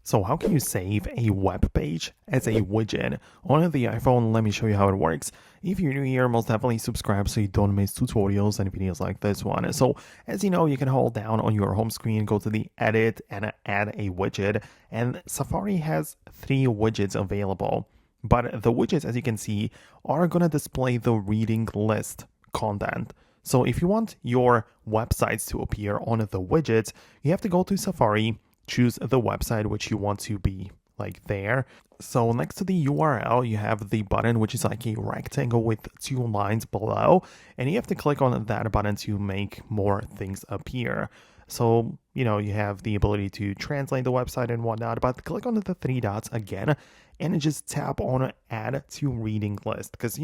So how can you save a web page as a widget on the iPhone? Let me show you how it works. If you're new here, most definitely subscribe so you don't miss tutorials and videos like this one. So as you know, you can hold down on your home screen, go to the edit and add a widget. And Safari has 3 widgets available. But the widgets, as you can see, are going to display the reading list content. So if you want your websites to appear on the widgets, you have to go to Safari, choose the website which you want to be like there. So next to the URL, you have the button, which is like a rectangle with 2 lines below, and you have to click on that button to make more things appear. So, you have the ability to translate the website and whatnot, but click on the 3 dots again and just tap on add to reading list because,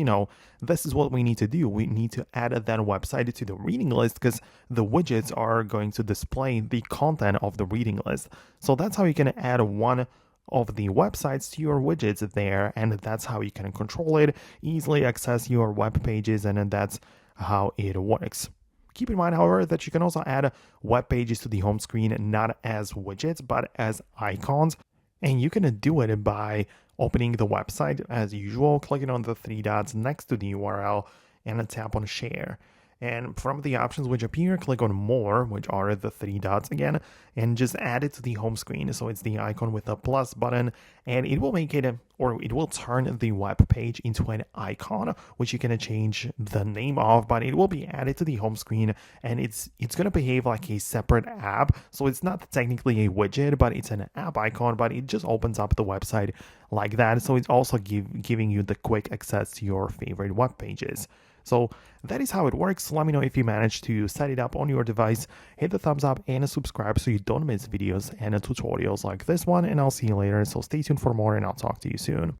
this is what we need to do. We need to add that website to the reading list because the widgets are going to display the content of the reading list. So that's how you can add one of the websites to your widgets there, and that's how you can control it, easily access your web pages, and that's how it works. Keep in mind, however, that you can also add web pages to the home screen not as widgets but as icons, and you can do it by opening the website as usual, clicking on the 3 dots next to the URL and tap on share. And from the options which appear, click on more, which are the 3 dots again, and just add it to the home screen. So it's the icon with the plus button, and it will make it, or it will turn the web page into an icon, which you can change the name of, but it will be added to the home screen, and it's going to behave like a separate app. So it's not technically a widget, but it's an app icon, but it just opens up the website like that. So it's also giving you the quick access to your favorite web pages. So that is how it works. Let me know if you managed to set it up on your device. Hit the thumbs up and subscribe so you don't miss videos and tutorials like this one. And I'll see you later. So stay tuned for more and I'll talk to you soon.